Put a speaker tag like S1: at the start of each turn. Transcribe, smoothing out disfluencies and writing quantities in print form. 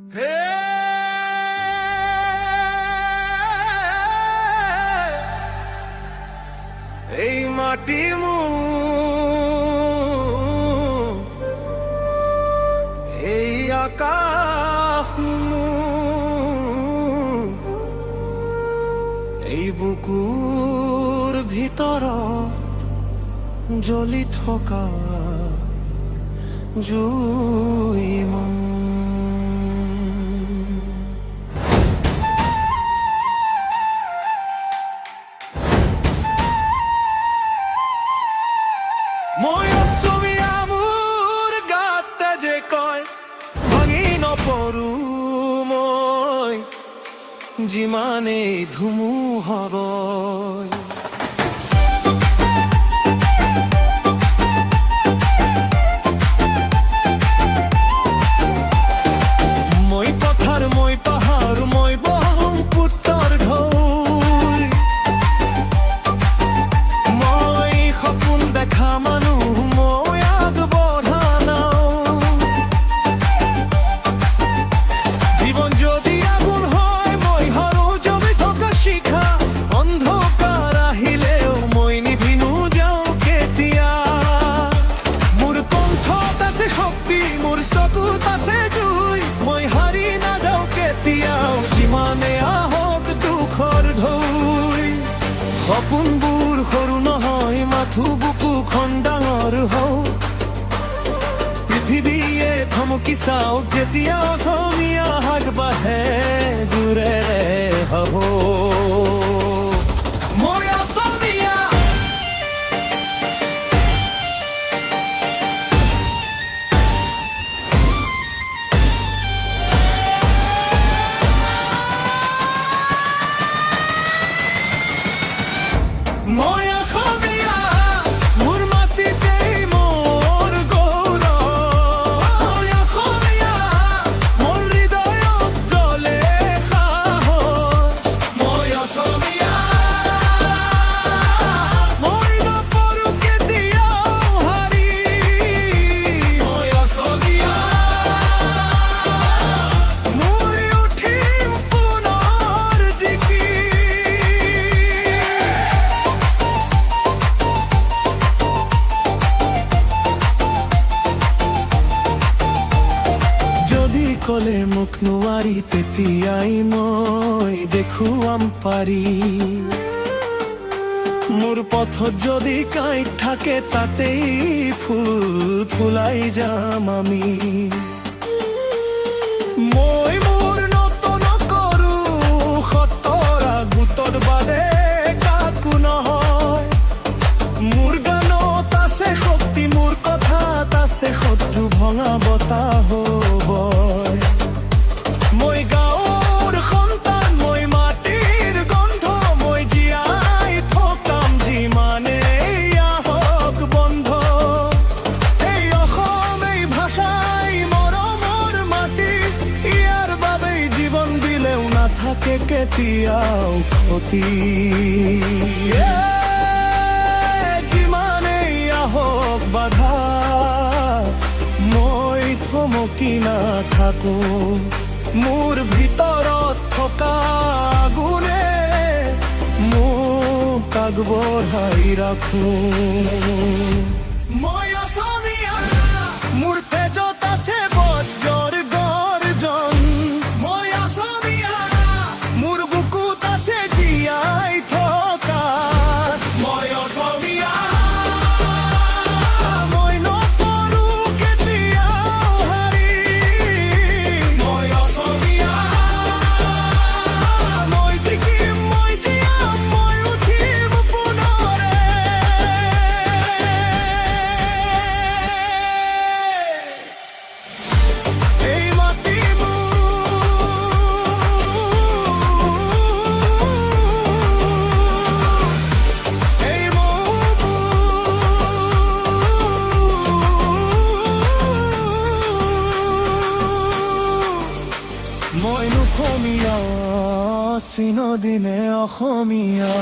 S1: হে এই মাটি এই আকাশ এই বুকুৰ ভিতৰত জ্বলি থকা জুই মই অসমীয়া মোৰ গাতে যে কয় ভাঙি নপৰো মই যিমানেই ধুমুহা বয় মই পথাৰ মই পাহাৰ মই ব্ৰহ্মপুত্ৰৰ ঢৌ মই সপোন দেখা মানুহ মই আগবঢ়া নাও জীৱন যদি আগুন হয় মই হৰো জমি থকা শিখা অন্ধকাৰ আহিলেও মই নিভিনো যাওঁ কেতিয়া মোৰ কণ্ঠত আছে শক্তি মোৰ চকুত আছে জুই মই হাৰি নাযাওঁ কেতিয়াও যিমানে আহক দুখৰ ঢৌ সপোনবোৰ সৰু নহয় মাথো বুকুখন ডাঙৰ হওক পৃথিৱীয়ে থমকি চাওক যেতিয়া অসমীয়া আগবাঢ়ে জোৰেৰে হ'ব মই অসমীয়া মই অসমীয়া মোৰ মাটিতেই মোৰ গৌৰৱ মই অসমীয়া মোৰ হৃদয়ত জ্বলে সাহস মই অসমীয়া মই নপৰো কেতিয়াও হাৰি মই অসমীয়া মই উঠিম পুনৰ জিকি যদি কলে মোক নোৱাৰি তেতিয়াই মই দেখুৱাম পাৰি মোৰ পথত যদি কাঁইট থাকে তাতেই ফুল ফুলাই যাম আমি মই মোৰ নতন কৰো খতৰা গোটৰ বাদে কাকো নহয় মোৰ গানত আছে শক্তি মোৰ কথাত আছে শত্ৰু ভঙা বতাহ মই গাঁৱৰ সন্তান মই মাটিৰ গন্ধ মই জীয়াই থকাম যিমানেই আহক বন্ধ এই অসম এই ভাষাই মৰমৰ মাটি ইয়াৰ বাবেই জীৱন দিলেও নাথাকে কেতিয়াও ক্ষতি যিমানেই আহক বাধা মই থমকি নাথাকো মোৰ ভিতৰত থকা গুণে মোক আগবঢ়াই ৰাখো মই অসমীয়া মোৰ তেজত আছে বজ্ৰৰ গৰ্জন মই অসমীয়া মোৰ বুকুত আছে জীয়াই থকা মই অসমীয়া মই নপৰো কেতিয়াও হাৰি মই অসমীয়া মই জিকিম মই জীয়াম মই উঠিম পুনৰে এই মাটি এই মই অসমীয়া চিনদিনে অসমীয়া